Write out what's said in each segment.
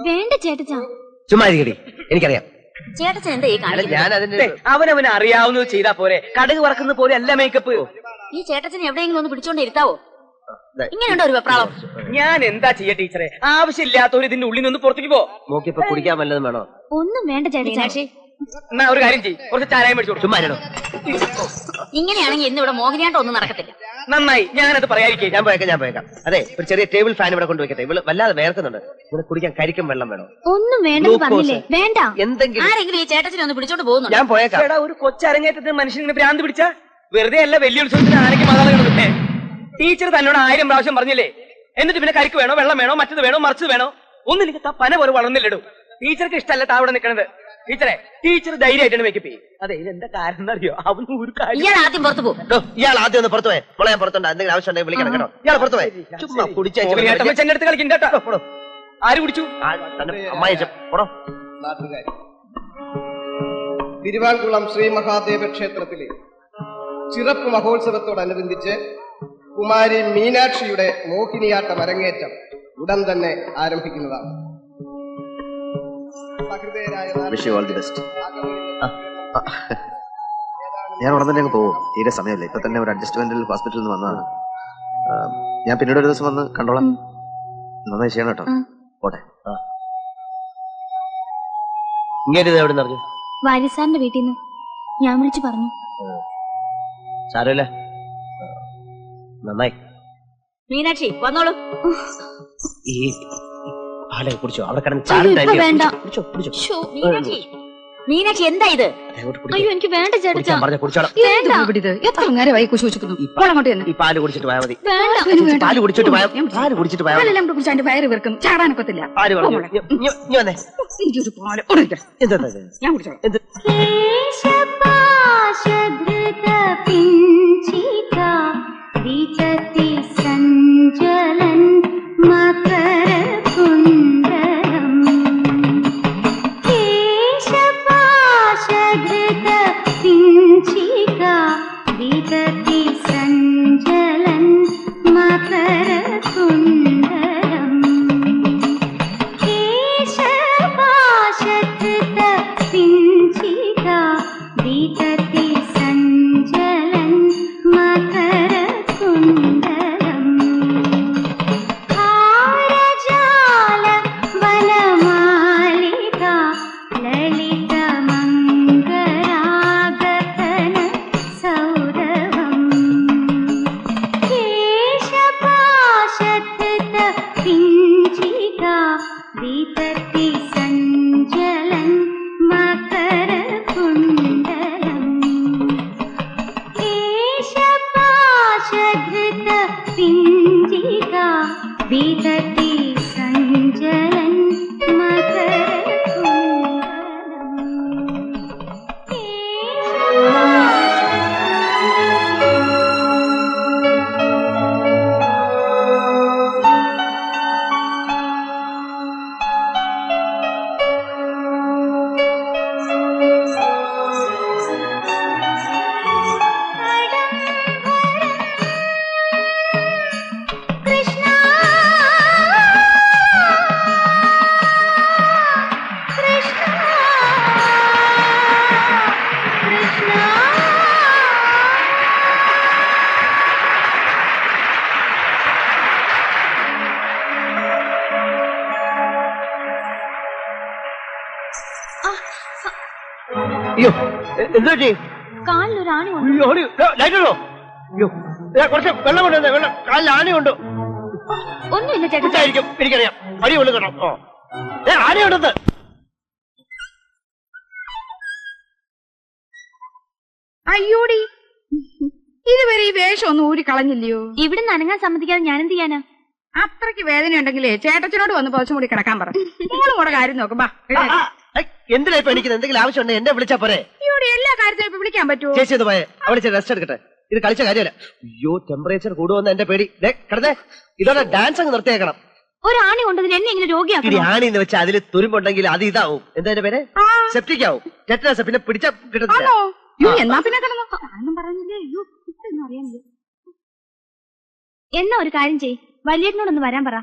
വേണ്ട ചേട്ടച്ചാ. ചുമ്മാ ഇരിക്കടി, എനിക്കറിയാം. ചേട്ടച്ചാ എന്താ ഈ കാണിക്കുന്നത്? ഞാൻ അതിന്റെ അവനവന് അറിയാവുന്നത് ചെയ്താ പോരെ. കടുക് വറക്കുന്ന പോലെ അല്ല മേക്കപ്പ്. ഈ ചേട്ടച്ചനെ എവിടെയെങ്കിലും ഒന്ന് പിടിച്ചോണ്ട് ഇരുത്താവോ? ഇങ്ങനെയുണ്ടോ ഒരു വെപ്രാളം? ഞാൻ എന്താ ചെയ്യ ടീച്ചറെ? ആവശ്യമില്ലാത്തവര് ഇതിന്റെ ഉള്ളിൽ നിന്ന് പുറത്തേക്ക് പോ. നോക്കിയപ്പോ കുടിക്കാൻ വല്ലതും വേണോ? ഒന്നും വേണ്ട ചേട്ടച്ചാ. എന്നാ ഒരു കാര്യം ചെയ്യും, കുറച്ച് ചാരായം മേടിച്ചു. ചുമ്മാ ഇങ്ങനെയാണെങ്കിൽ ഇന്ന് ഇവിടെ മോഹിനിയാട്ടം ഒന്നും നടക്കത്തില്ല. നന്നായി, ഞാനത് പറയാതിരിക്കേ. ഞാൻ പോയേക്കാം. അതെ, ഒരു ചെറിയ ടേബിൾ ഫാൻ ഇവിടെ കൊണ്ടുവയ്ക്കട്ടെ. ഇവള് വല്ലാതെ വേർക്കുന്നുണ്ട്. ഇവിടെ കുടിക്കാൻ കരിക്കും വെള്ളം വേണോ? ഒന്നും വേണ്ടെന്ന് പറഞ്ഞില്ലേ? വേണ്ട. എന്തെങ്കിലും ആരെങ്കിലും ഈ ചേട്ടച്ചനെ ഒന്ന് പിടിച്ചോണ്ട് പോകുന്നു. ഞാൻ പോയേക്കാം. ഒരു കൊച്ചരങ്ങേറ്റത്തിന് മനുഷ്യനെ ഭ്രാന്ത് പിടിച്ച വെറുതെ അല്ല വലിയ ഉത്സവത്തിന് ആനയ്ക്ക് മതാളം കിടന്നിട്ടേ. ടീച്ചർ തന്നോട് 1000 പ്രാവശ്യം പറഞ്ഞില്ലേ? എന്നിട്ട് പിന്നെ കരിക്ക് വേണോ, വെള്ളം വേണോ, മറ്റത് വേണോ, മറിച്ചത് വേണോ? ഒന്നും എനിക്ക് പന പോലെ വളർന്നില്ലടൂ. ടീച്ചർക്ക് ഇഷ്ടമല്ല താവിടെ നിൽക്കണത്. ടീച്ചറെ, ടീച്ചർ ധൈര്യമായിട്ടാണ് മേക്കപ്പ് ചെയ്യും. അതെ, ഇതെന്താ കാരണം എന്നറിയോ? അവന് ഒരു കാര്യം. ഇയാൾ ആദ്യം പുറത്തു പോകും. ഇയാൾ ആദ്യം ഒന്ന് പുറത്തു പോയെ. മോളെ ഞാൻ പുറത്തുണ്ട്. എന്തെങ്കിലും ആവശ്യം ഉണ്ടെങ്കിൽ വിളിക്കണം കേട്ടോ. ഇയാൾ പുറത്തു പോയെ. ചുമ്മാ കുടിച്ചു എന്റെ അടുത്ത് കളിക്കണ്ട കേട്ടോ. ആര് കുടിച്ചു? അമ്മായി പോടോ. തിരുവാങ്കുളം ശ്രീ മഹാദേവ ക്ഷേത്രത്തിലെ ചിറപ്പ് മഹോത്സവത്തോടനുബന്ധിച്ച് കുമാരി മീനാക്ഷിയുടെ മോഹിനിയാട്ടം അരങ്ങേറ്റം ഉടൻ തന്നെ ആരംഭിക്കുന്നതാണ്. ഞാൻ ഉടൻ തന്നെ പോകും. തീരെ സമയമില്ല. ഇപ്പൊ തന്നെ ഒരു അഡ്ജസ്റ്റ്മെന്റിൽ ഹോസ്പിറ്റലിൽ നിന്ന് വന്നതാണ്. ഞാൻ പിന്നീട് ഒരു ദിവസം വന്ന് കണ്ടോളാം. നന്നായി ചെയ്യണം കേട്ടോ. പോട്ടെ. ഇങ്ങനെ എവിടെ നിന്ന് അറിഞ്ഞു? വാര്യസാറിന്റെ വീട്ടിൽ നിന്ന് ഞാൻ വിളിച്ചു പറഞ്ഞു. സാരമില്ല, നന്നായി. മീനാക്ഷി വന്നോളൂ. ഈ പാലൊക്കെ കുടിച്ചോ? അവിടെ കിടന്ന് വേണ്ട. മീനാക്ഷി എന്താ ഇത്? അയ്യോ എനിക്ക് വേണ്ട ചേട്ടാ. എത്ര നേരമായി കുശിക്കുന്നു. ഈ പാല് കുടിച്ചിട്ട് പോയാൽ മതി. പാല് കുടിച്ചിട്ട് പോയാൽ വയറ് വെറുക്കും. ചാടാനൊക്കത്തില്ല. എനിക്കൊരു പാല് ഞാൻ കുടിച്ചോളാം. അയ്യോ എന്താ കാലിലൊരു ആണി കുറച്ച് വെള്ളം കൊണ്ടുവന്നേ. വെള്ളം കാലിൽ ആണിയുണ്ടോ? ഒന്നുമില്ല ചേട്ടാ. എനിക്കറിയാം. അടി കൊള്ളു കേട്ടോ. ആണിയുണ്ടെന്ന്. അയ്യോടി, ഇതുവരെ ഈ വേഷം ഒന്നും ഊരി കളഞ്ഞില്ലയോ? ഇവിടെ നനങ്ങാൻ സമ്മതിക്കാതെ ഞാൻ എന്ത് ചെയ്യാനാ? അത്രയ്ക്ക് വേദന ഉണ്ടെങ്കിലേ ചേട്ടച്ചനോട് വന്ന് പുറച്ചും കൂടി കിടക്കാൻ പറ. നിങ്ങളും കൂടെ കാര്യം നോക്കും. എന്തിനാ ഇപ്പൊ എനിക്ക് എന്തെങ്കിലും ആവശ്യമുണ്ട് എന്നെ വിളിച്ചാ പോരെ? ഇവിടെ എല്ലാ കാര്യത്തിലും ഇപ്പൊ വിളിക്കാൻ പറ്റുമോ? ചേച്ചി ഒന്ന് പോയെ, അവിടെ റെസ്റ്റ് എടുക്കട്ടെ. ഇത് കളിച്ച കാര്യമല്ല. അയ്യോ, ടെമ്പറേച്ചർ കൂടുവെന്ന് എന്റെ പേടി. കിടന്നേ, ഇതോടെ ഡാൻസ് അങ്ങ് നിർത്തിയേക്കണം. ഒരാണി കൊണ്ടതിന് എന്നെ ഇങ്ങനെ രോഗിയാക്കണം. ആണി എന്ന് വെച്ചാൽ അതിൽ തുരുമ്പുണ്ടെങ്കിൽ അത് ഇതാവും. എന്താ എന്റെ പേര്? സെപ്റ്റിക് ആവും. ടെറ്റനസ്. പിന്നെ പിടിച്ച കിട്ടത്തില്ല. എന്നാ പിന്നെ കിടന്നോ പറഞ്ഞില്ലേ? അയ്യോ ഇതൊന്നും അറിയാനില്ല. എന്നാ ഒരു കാര്യം ചെയ്, വലിയേട്ടനോടൊന്ന് വരാൻ പറ.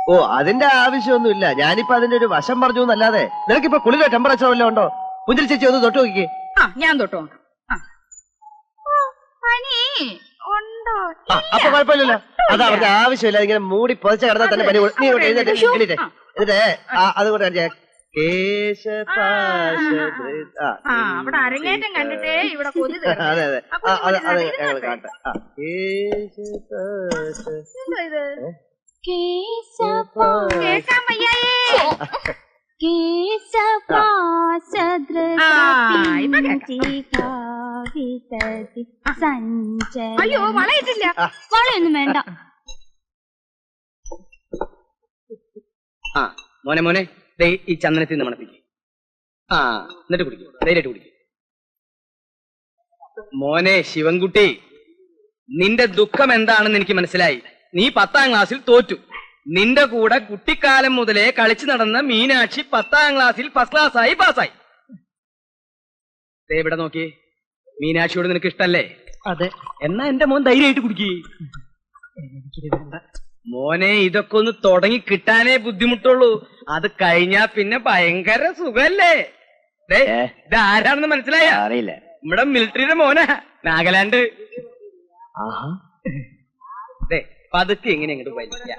ഓ അതിന്റെ ആവശ്യമൊന്നുമില്ല. ഞാനിപ്പോ അതിന്റെ ഒരു വശം പറഞ്ഞു എന്നല്ലാതെ. നിനക്കിപ്പോ കുളിരോ ടെമ്പറേച്ചർ വല്ലതും ഉണ്ടോ? പുഞ്ചിരി ചേച്ചി ഒന്ന് തൊട്ട് നോക്കിക്കേ. ഞാൻ തൊട്ടു നോക്കാം. പനി ഉണ്ടോ? അപ്പൊ കുഴപ്പമില്ലല്ലോ. അതാ അവരുടെ ആവശ്യമില്ല. ഇങ്ങനെ മൂടി പൊതിച്ച കിടന്നാൽ തന്നെ പനി. നീ ഇങ്ങോട്ട് എഴുന്നേറ്റ് എന്നിട്ട് അതുകൊണ്ട് അവിടെ അരങ്ങേറ്റം കണ്ടിട്ടേ ഇവിടെ കൊതി. അതെ അതെ അത് ഞങ്ങൾ കാണട്ടെ. കേൾക്കാൻ വയ്യായേ. അയ്യോ വളയിട്ടില്ല. വളയൊന്നും വേണ്ട. ആ മോനെ മോനെ ദേ ഈ ചന്ദനത്തിൽ നിന്ന് മണപ്പിക്കും. ആ എന്നിട്ട് കുടിക്കും. ധൈര്യമായിട്ട് കുടിക്കും. മോനെ ശിവൻകുട്ടി, നിന്റെ ദുഃഖം എന്താണെന്ന് എനിക്ക് മനസ്സിലായി. നീ 10ാം ക്ലാസ്സിൽ തോറ്റു. നിന്റെ കൂടെ കുട്ടിക്കാലം മുതലേ കളിച്ചു നടന്ന മീനാക്ഷി 10ാം ക്ലാസ്സിൽ ഫസ്റ്റ് ക്ലാസ്സായി പാസ്സായി. ഇവിടെ നോക്കി, മീനാക്ഷിയോട് നിനക്ക് ഇഷ്ടല്ലേ? അതെ. എന്നാ എന്റെ മോൻ ധൈര്യമായിട്ട് കുടിക്കേ. മോനെ ഇതൊക്കെ ഒന്ന് തുടങ്ങി കിട്ടാനേ ബുദ്ധിമുട്ടുള്ളൂ. അത് കഴിഞ്ഞാ പിന്നെ ഭയങ്കര സുഖല്ലേ. ഇത് ആരാണെന്ന് മനസ്സിലായ? അറിയില്ല. നമ്മുടെ മിലിറ്ററിയുടെ മോനാ, നാഗാലാൻഡ്. പതുക്കെ എങ്ങനെ അങ്ങോട്ട് വലിക്ക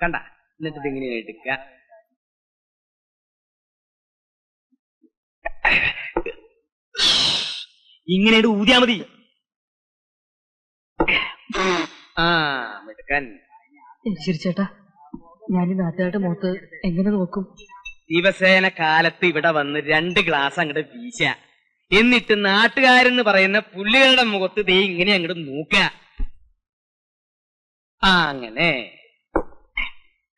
കണ്ട, എന്നിട്ട് ഇങ്ങനെ എടുക്ക. ഇങ്ങനെ ഊതിയാ മതി. ആ മെടുക്കാൻ. ശരി ചേട്ടാ, ഞാൻ ഈ നാട്ടുകാരുടെ മുഖത്ത് എങ്ങനെ നോക്കും? ദിവസേന കാലത്ത് ഇവിടെ വന്ന് 2 ഗ്ലാസ് അങ്ങോട്ട് വീശ, എന്നിട്ട് നാട്ടുകാരെന്ന് പറയുന്ന പുള്ളികളുടെ മുഖത്ത് ദേ ഇങ്ങനെ അങ്ങോട്ട് നോക്ക. അങ്ങനെ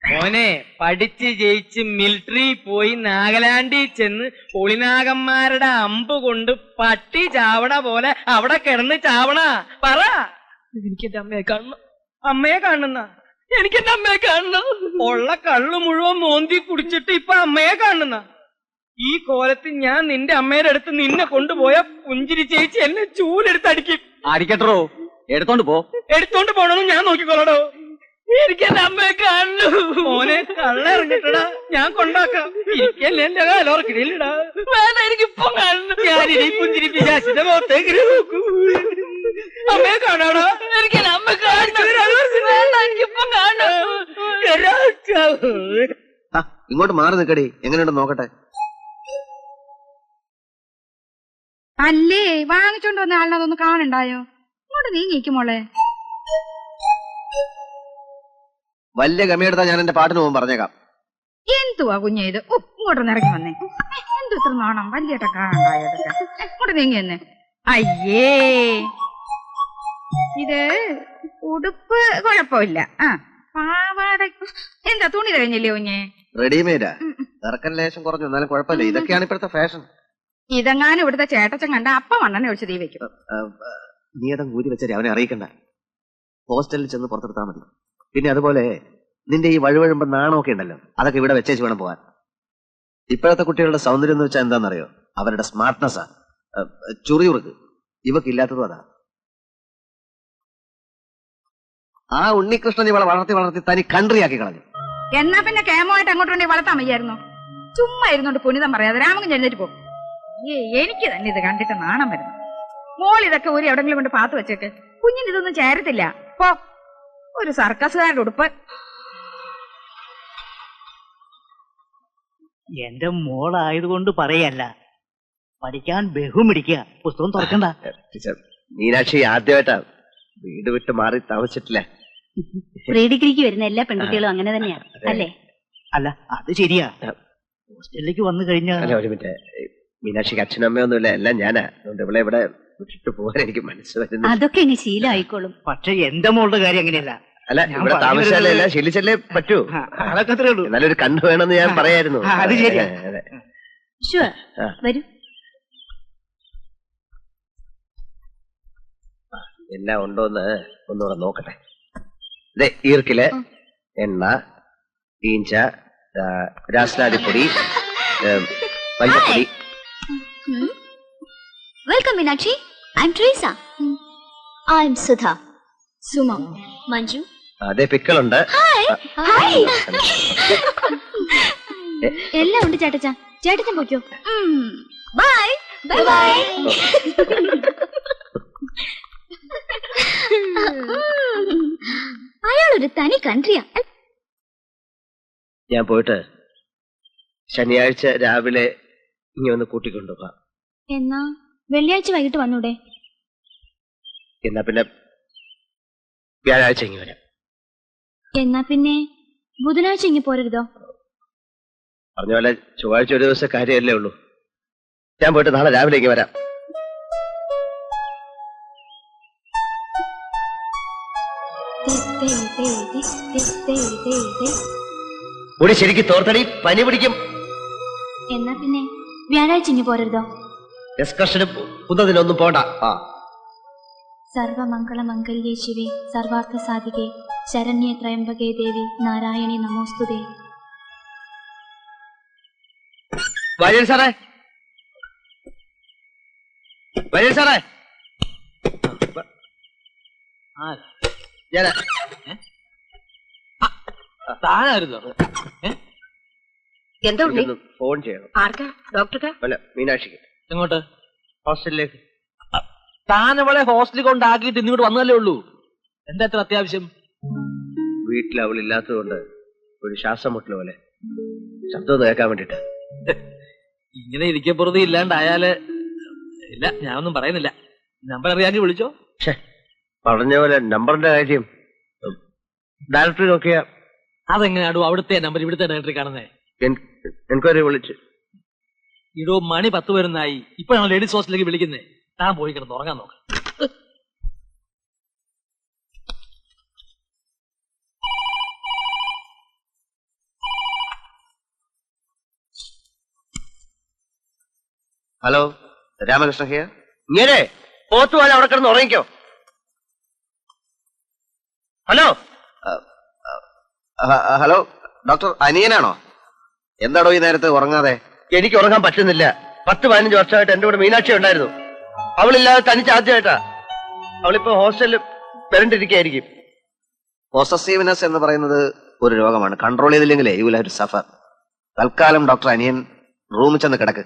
മോനെ പഠിച്ച് ജയിച്ച് മിലിറ്ററി പോയി നാഗാലാൻഡിൽ ചെന്ന് പൊളിനാഗന്മാരുടെ അമ്പ് കൊണ്ട് പട്ടി ചാവണ പോലെ അവിടെ കിടന്ന് ചാവണ. പറ, എനിക്ക് എന്റെ അമ്മയെ കാണണം. അമ്മയെ കാണുന്ന? എനിക്ക് എന്റെ അമ്മയെ കാണണം. ഉള്ള കള്ളു മുഴുവൻ മോന്തി കുടിച്ചിട്ട് ഇപ്പൊ അമ്മയെ കാണുന്ന? ഈ കോലത്തിൽ ഞാൻ നിന്റെ അമ്മയുടെ അടുത്ത് നിന്നെ കൊണ്ടുപോയ പുഞ്ചിരി ചേച്ചി എന്നെ ചൂലെടുത്ത് അടിക്കും. അടിക്കട്ടോ, എടുത്തോണ്ട് പോ. എടുത്തോണ്ട് പോണെന്ന് ഞാൻ നോക്കിക്കോളടോ. എനിക്ക് എന്റെ അമ്മയെ കാണു. മോനെ കള്ള ഇറങ്ങിട്ടടാ, ഞാൻ കൊണ്ടാക്കാം. എനിക്കല്ലേ എന്റെ കാലോർക്കിടയിലിടാ. വേണ്ട, എനിക്കിപ്പൊ കാണുന്നു. ഞാനിനി പുഞ്ചിരി പിശാചിന്റെ മുഖത്തേക്ക് നോക്കൂ. അമ്മയെ കാണാടാ. എനിക്ക് എന്റെ അമ്മ കാണിച്ചു. എനിക്കിപ്പം കാണു. ഇങ്ങോട്ട് മാറി നിൽക്കടി, എങ്ങനെയുണ്ട് നോക്കട്ടെ. അല്ലേ വാങ്ങിച്ചോണ്ട് വന്ന ആളിനെ അതൊന്ന് കാണണ്ടായോ? ഇങ്ങോട്ട് നീങ്ങിക്കും മോളെ. വലിയ ഗമയെടുത്താ ഞാൻ എന്റെ പാട്ടിന് പോകും പറഞ്ഞേക്കാം. എന്തുവാ കുഞ്ഞെ ഇത്? ഇങ്ങോട്ടൊന്ന് ഇറങ്ങി വന്നേ. എന്തു ഇത്ര നാണം വലിയേട്ട കാണണ്ടായോ? ഇങ്ങോട്ട് നീങ്ങി വന്നേ. അയ്യേ, ഇത് ഉടുപ്പ് കുഴപ്പമില്ല. പാവാട എന്താ തുണി കഴിഞ്ഞില്ലേ കുഞ്ഞെ? റെഡിമെയ്ഡാ, ഇറക്കൻ ലേശം കുറഞ്ഞു, എന്നാലും കുഴപ്പമില്ല. ഇതൊക്കെയാണ് ഇപ്പോഴത്തെ ഫാഷൻ. ഇതെങ്ങാനും ഇവിടുത്തെ ചേട്ടച്ചൻ കണ്ട അപ്പ മണ്ണെണ്ണ ഒഴിച്ച് തീ വെക്കും. നീ അതങ്ങ് ഊരി വെച്ചാൽ അവനെ അറിയിക്കണ്ട. ഹോസ്റ്റലിൽ ചെന്ന് പുറത്തെടുത്താൽ മതി. പിന്നെ അതുപോലെ നിന്റെ ഈ വഴുവഴുമ്പോ നാണമൊക്കെ ഉണ്ടല്ലോ, അതൊക്കെ ഇവിടെ വെച്ചേച്ച് വേണം പോകാൻ. ഇപ്പോഴത്തെ കുട്ടികളുടെ സൗന്ദര്യം എന്ന് വെച്ചാൽ എന്താണെന്നറിയോ? അവരുടെ സ്മാർട്ട്നെസ്സാ. ചുറിയുറുക്ക് ഇവക്കില്ലാത്തതും അതാ. ആ ഉണ്ണികൃഷ്ണൻ ഇവളെ വളർത്തി വളർത്തി തനി കൺട്രിയാക്കി കളഞ്ഞു. എന്നാ പിന്നെ കേമമായിട്ട് അങ്ങോട്ട് വളർത്താൻ വയ്യായിരുന്നു. ചുമ്മാ ഇരുന്നോണ്ട് പുനിതം പറയാതെ രാമകൻ ചെന്നിട്ട് പോകും. എനിക്ക് തന്നെ ഇത് കണ്ടിട്ട് നാണം വരുന്നു. മോൾ ഇതൊക്കെ ഒരു എവിടെങ്കിലും കൊണ്ട് പാത്ത് വെച്ചേക്ക്. കുഞ്ഞിന് ഇതൊന്നും ചേരത്തില്ല. പോ, ഒരു സർക്കസുകാരുടെ ഉടുപ്പ്. എന്റെ മോളായതുകൊണ്ട് പറയല്ല, പഠിക്കാൻ ബഹുമിടിക്കുക. പുസ്തകം തുറക്കണ്ട. മീനാക്ഷി ആദ്യമായിട്ടാ വീട് വിട്ട് മാറി താമസിച്ചിട്ടില്ല. പ്രീ ഡിഗ്രിക്ക് വരുന്ന എല്ലാ പെൺകുട്ടികളും അങ്ങനെ തന്നെയാണ് അല്ലേ? അല്ല, അത് ശരിയാ. ഹോസ്റ്റലിലേക്ക് വന്നു കഴിഞ്ഞാൽ ഒരു മിനിറ്റ്, മീനാക്ഷിക്ക് അച്ഛനും അമ്മയൊന്നുമില്ല, എല്ലാം ഞാനാ. അതുകൊണ്ട് ഇവിടെ ഇവിടെ വിട്ടിട്ട് പോകാൻ എനിക്ക് മനസ്സ് വരുന്നു. അതൊക്കെ ഇനി ശീലമായിക്കോളും. പക്ഷെ എന്റെ മോളുടെ കാര്യം അങ്ങനെയല്ല. അല്ല, ഇവിടെ താമസിച്ചാലേ ശീലിച്ചല്ലേ പറ്റൂ. അതൊക്കെ അത്രേ ഉള്ളൂ. എന്നാലും ഒരു കണ്ണ് വേണമെന്ന് ഞാൻ പറയായിരുന്നു. അത് ശരിയാ. വരൂ. എല്ലാം ഉണ്ടോന്ന് ഒന്നുകൂടെ നോക്കട്ടെ. ഈർക്കില്, എണ്ണ, ഈഞ്ച, രാസ്നാദിപ്പൊടി, മഞ്ഞപ്പൊടി. Welcome Meenakshi. I M Treesa. I M Sudha. Suma, Manju, അതെ പിക്കളുണ്ട്. എല്ലാം ഉണ്ട് ചേട്ടച്ച. ചേട്ടച്ചൻ പോയിക്കോ. Bye bye bye. അയാളൊരു തനി കൺട്രിയാ. ഞാൻ പോയിട്ട് ശനിയാഴ്ച രാവിലെ ഇനി ഒന്ന് കൂട്ടിക്കൊണ്ടുപോകാം. എന്നാ വെള്ളിയാഴ്ച വൈകിട്ട് വന്നൂടെ? എന്നാ പിന്നെ വ്യാഴാഴ്ച ഇങ്ങി വരാം. എന്നാ പിന്നെ ബുധനാഴ്ച ഇങ്ങി പോരരുതോ? പറഞ്ഞ പോലെ ചൊവ്വാഴ്ച ഒരു ദിവസം കാര്യമല്ലേ ഉള്ളൂ. ഞാൻ പോയിട്ട് നാളെ രാവിലെ ഇങ്ങി വരാം. കൂടി ശരിക്കും തോർത്തടി, പനി പിടിക്കും. എന്നാ പിന്നെ വ്യാഴാഴ്ച ഇങ്ങി പോരരുതോ? എക്സ്കർഷനും പുതുതിനൊന്നും പോണ്ട. സർവമംഗളമംഗല്യേ ശിവേ സർവാർത്ഥ സാധികേ ശരണ്യേ ത്രയംബകേ ദേവി നാരായണി നമോസ്തുതേ. വൈദ്യൻ സാറേ, വൈദ്യൻ സാറേ, ഞാൻ താനായിരുന്നു എന്താ ഉണ്ണി? ഫോൺ ചെയ്യണം. ആർക്കാ? ഡോക്ടർക്കാ? അല്ല, മീനാക്ഷിക്ക്. എങ്ങോട്ട്? ഹോസ്റ്റലിലേക്ക്. താൻ അവളെ ഹോസ്റ്റലിൽ കൊണ്ടാക്കിയിട്ട് ഇന്നിങ്ങോട്ട് വന്നതല്ലേ ഉള്ളൂ. എന്താ എത്ര അത്യാവശ്യം? വീട്ടിൽ അവളില്ലാത്തതുകൊണ്ട് ഒരു ശ്വാസം മുട്ടൽ പോലെ ശബ്ദം കേൾക്കാൻ വേണ്ടിട്ട്. ഇങ്ങനെ ഇരിക്കപ്പുറത്ത് ഇല്ലാണ്ടായാല് ഇല്ല, ഞാനൊന്നും പറയുന്നില്ല. നമ്പർ അറിയാമെങ്കിൽ വിളിച്ചോ. പറഞ്ഞ പോലെ നമ്പറിന്റെ കാര്യം ഡയറക്ടറി നോക്കിയ അതെങ്ങനെയാണോ അവിടുത്തെ നമ്പർ ഇവിടുത്തെ ഡയറക്ടറി കാണുന്നേ? എൻക്വയറി വിളിച്ച്. ഇടോ മണി 10 വരുന്നായി. ഇപ്പോഴാണ് ലേഡീസ് ഹോസ്റ്റലിലേക്ക് വിളിക്കുന്നേ. താൻ പോയി കിടന്ന് ഉറങ്ങാൻ നോക്കാം. Hello, Ramakrishna here. ഇങ്ങനെ പോത്തുപോലെ അവിടെ കിടന്ന് ഉറങ്ങിക്കോ. ഹലോ ഹലോ, ഡോക്ടർ അനിയനാണോ? എന്താടോ ഈ നേരത്തെ ഉറങ്ങാതെ? എനിക്ക് ഉറങ്ങാൻ പറ്റുന്നില്ല. 10-15 വർഷമായിട്ട് എന്റെ കൂടെ മീനാക്ഷി ഉണ്ടായിരുന്നു. അവളില്ലാതെ തനിച്ചാദ്യമായിട്ടാ. അവളിപ്പോ ഹോസ്റ്റലിൽ വരണ്ടിരിക്കുകയായിരിക്കും. പോസസീവ്നെസ് എന്ന് പറയുന്നത് ഒരു രോഗമാണ്. കൺട്രോൾ ചെയ്തില്ലെങ്കിലേ you will have to suffer. തൽക്കാലം ഡോക്ടർ അനിയൻ റൂമിൽ ചെന്ന് കിടക്ക്.